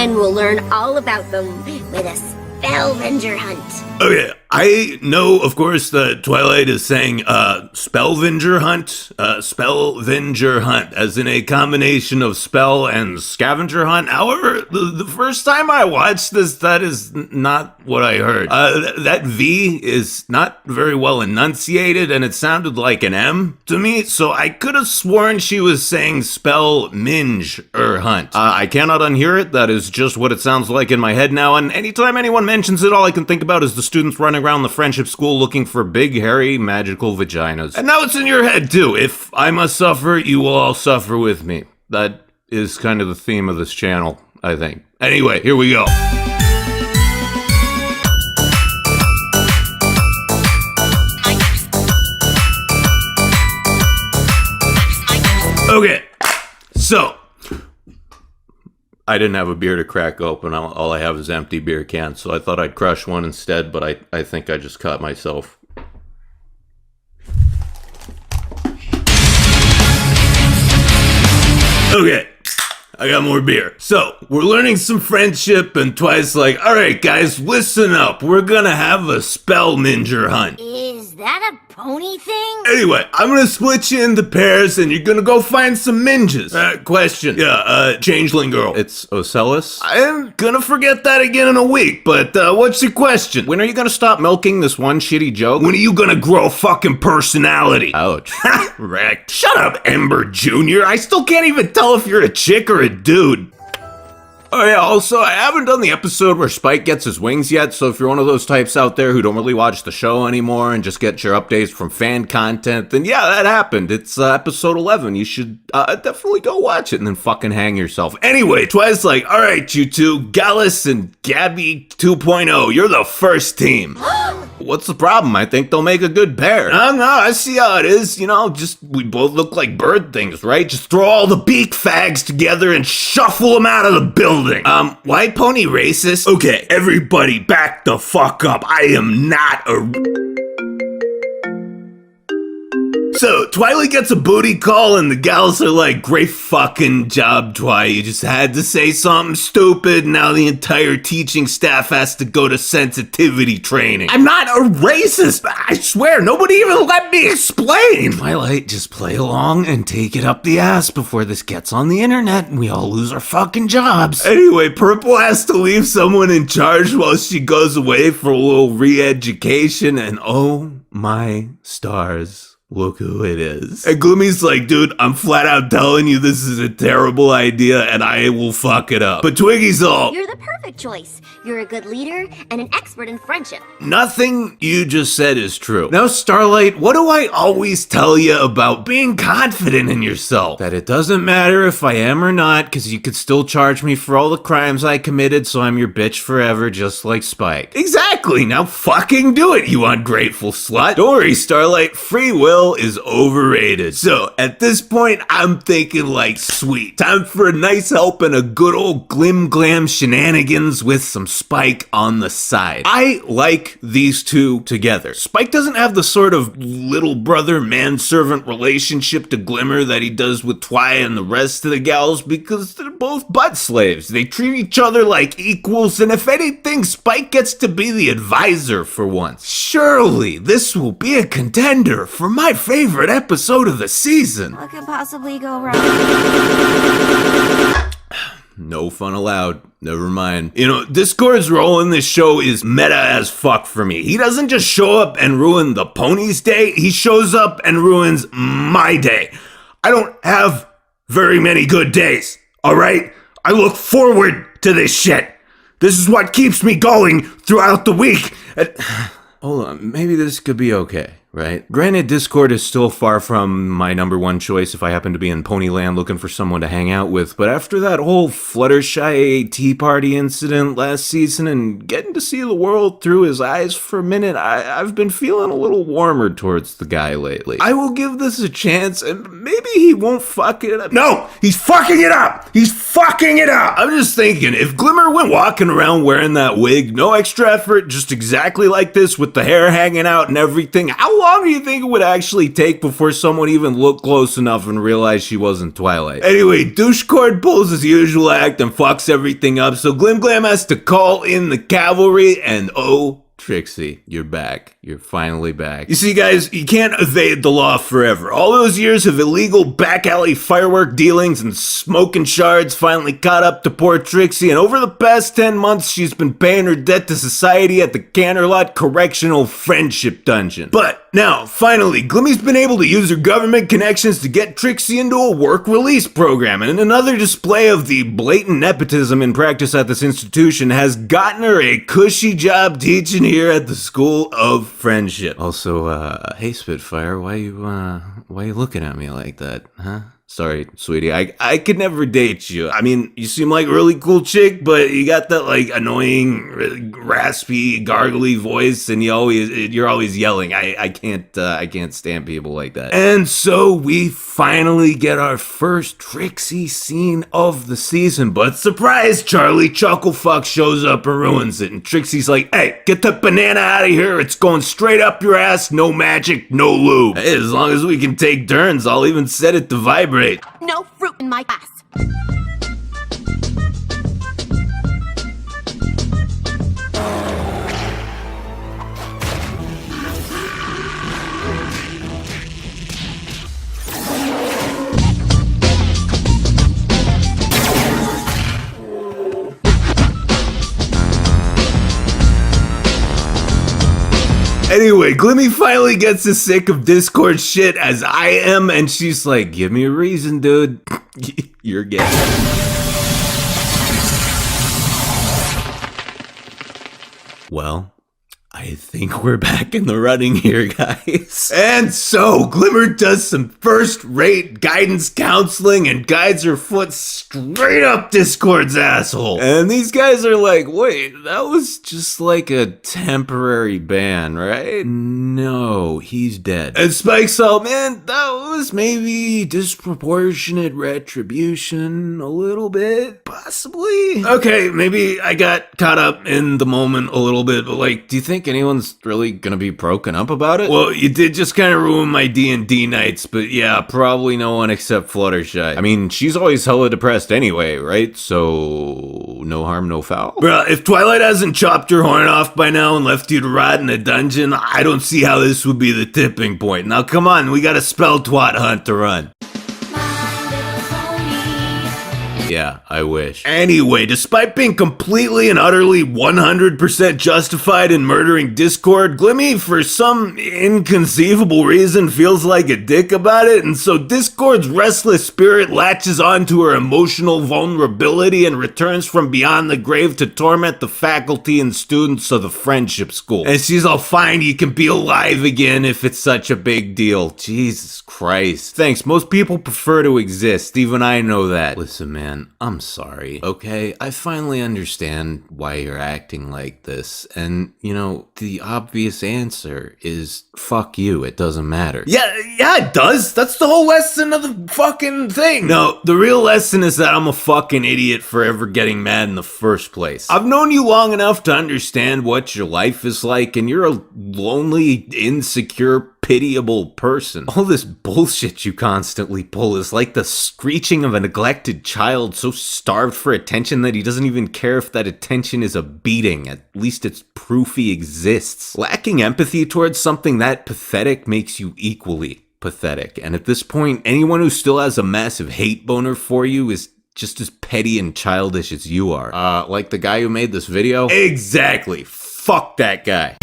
and we'll learn all about them with a Spellvenger hunt. Okay, I know, of course, that Twilight is saying, Spellvenger hunt, as in a combination of spell and scavenger hunt. However, the first time I watched this, that is not what I heard. That V is not very well enunciated, and it sounded like an M to me, so I could have sworn she was saying Spellminger hunt. I cannot unhear it, that is just what it sounds like in my head now, and anytime anyone mentions it, all I can think about is the students running around the friendship school looking for big, hairy, magical vaginas. And now it's in your head, too. If I must suffer, you will all suffer with me. That is kind of the theme of this channel, I think. Anyway, here we go. Okay, so I didn't have a beer to crack open. All I have is empty beer cans, so I thought I'd crush one instead, but I think I just caught myself. Okay, I got more beer. So, we're learning some friendship, and Twice like, alright guys, listen up. We're gonna have a Spellminger hunt. Is that a pony thing? Anyway, I'm gonna split you into pairs, and you're gonna go find some minges. Question. Yeah, changeling girl. It's Ocellus? I'm gonna forget that again in a week, but, what's your question? When are you gonna stop milking this one shitty joke? When are you gonna grow a fucking personality? Ouch. Wrecked. Shut up, Ember Jr. I still can't even tell if you're a chick or a dude. Oh yeah, also, I haven't done the episode where Spike gets his wings yet, so if you're one of those types out there who don't really watch the show anymore and just get your updates from fan content, then yeah, that happened. It's episode 11. You should definitely go watch it and then fucking hang yourself. Anyway, Twice like, alright you two, Gallus and Gabby 2.0, you're the first team. What's the problem? I think they'll make a good pair. No, I see how it is. You know, just, we both look like bird things, right? Just throw all the beak fags together and shuffle them out of the building. Why pony racist? Okay, everybody back the fuck up. I am not a... So, Twilight gets a booty call and the gals are like, great fucking job, Twi. You just had to say something stupid. Now the entire teaching staff has to go to sensitivity training. I'm not a racist. I swear, nobody even let me explain. Twilight, just play along and take it up the ass before this gets on the internet and we all lose our fucking jobs. Anyway, Purple has to leave someone in charge while she goes away for a little re-education and oh my stars. Look who it is. And Gloomy's like, dude, I'm flat out telling you this is a terrible idea and I will fuck it up. But Twiggy's all, You're the perfect choice. You're a good leader and an expert in friendship. nothing you just said is true. Now, Starlight, what do I always tell you about being confident in yourself? That it doesn't matter if I am or not, because you could still charge me for all the crimes I committed, so I'm your bitch forever, just like Spike. Exactly, now fucking do it, you ungrateful slut. Don't worry, Starlight, free will is overrated. So, at this point, I'm thinking like, sweet, time for a nice help and a good old glim glam shenanigans with some Spike on the side. I like these two together. Spike doesn't have the sort of little brother manservant relationship to Glimmer that he does with Twi and the rest of the gals because they're both butt slaves. They treat each other like equals, and if anything, Spike gets to be the advisor for once. Surely, this will be a contender for my favorite episode of the season. What could possibly go wrong? No fun allowed. Never mind. You know, Discord's role in this show is meta as fuck for me. He doesn't just show up and ruin the pony's day, he shows up and ruins my day. I don't have very many good days, alright? I look forward to this shit. This is what keeps me going throughout the week. Hold on, maybe this could be okay. Right? Granted, Discord is still far from my number one choice if I happen to be in Ponyland looking for someone to hang out with, but after that whole Fluttershy tea party incident last season and getting to see the world through his eyes for a minute, I've been feeling a little warmer towards the guy lately. I will give this a chance and maybe he won't fuck it up. No! He's fucking it up! He's fucking it up! I'm just thinking, if Glimmer went walking around wearing that wig, no extra effort, just exactly like this with the hair hanging out and everything, how long do you think it would actually take before someone even looked close enough and realized she wasn't Twilight? Anyway, Douchecord pulls his usual act and fucks everything up, so Glim Glam has to call in the cavalry, and oh, Trixie, you're back. You're finally back. You see, guys, you can't evade the law forever. All those years of illegal back alley firework dealings and smoking shards finally caught up to poor Trixie, and over the past 10 months, she's been paying her debt to society at the Canterlot Correctional Friendship Dungeon. But now, finally, Glimmy's been able to use her government connections to get Trixie into a work release program, and in another display of the blatant nepotism in practice at this institution has gotten her a cushy job teaching here at the School of Friendship. Also, hey Spitfire, why you looking at me like that, huh? Sorry, sweetie, I could never date you. I mean, you seem like a really cool chick, but you got that, like, annoying, raspy, gargly voice, and you're always yelling. I can't stand people like that. And so we finally get our first Trixie scene of the season, but surprise, Charlie Chucklefuck shows up and ruins it, and Trixie's like, hey, get the banana out of here, it's going straight up your ass, no magic, no lube. Hey, as long as we can take turns, I'll even set it to vibrate. No fruit in my class. Anyway, Glimmy finally gets as sick of Discord shit as I am, and she's like, give me a reason, dude. You're gay. Well, I think we're back in the running here, guys. And so, Glimmer does some first-rate guidance counseling and guides her foot straight up Discord's asshole. And these guys are like, wait, that was just like a temporary ban, right? No, he's dead. And Spike's all, man, that was maybe disproportionate retribution, a little bit, possibly. Okay, maybe I got caught up in the moment a little bit, but like, do you think anyone's really gonna be broken up about it? Well, you did just kind of ruin my D&D nights, but yeah, probably no one except Fluttershy. I mean, she's always hella depressed anyway, right? So, no harm, no foul? Bruh, if Twilight hasn't chopped your horn off by now and left you to rot in a dungeon, I don't see how this would be the tipping point. Now come on, we got a spell twat hunt to run. Yeah, I wish. Anyway, despite being completely and utterly 100% justified in murdering Discord, Glimmy, for some inconceivable reason, feels like a dick about it, and so Discord's restless spirit latches onto her emotional vulnerability and returns from beyond the grave to torment the faculty and students of the Friendship School. And she's all, fine, you can be alive again if it's such a big deal. Jesus Christ. Thanks, most people prefer to exist, even I know that. Listen, man, I'm sorry, okay? I finally understand why you're acting like this, and, you know, the obvious answer is, fuck you, it doesn't matter. Yeah, it does! That's the whole lesson of the fucking thing! No, the real lesson is that I'm a fucking idiot for ever getting mad in the first place. I've known you long enough to understand what your life is like, and you're a lonely, insecure, pitiable person. All this bullshit you constantly pull is like the screeching of a neglected child so starved for attention that he doesn't even care if that attention is a beating. At least it's proof he exists. Lacking empathy towards something that pathetic makes you equally pathetic. And at this point, anyone who still has a massive hate boner for you is just as petty and childish as you are. Like the guy who made this video? Exactly. Fuck that guy.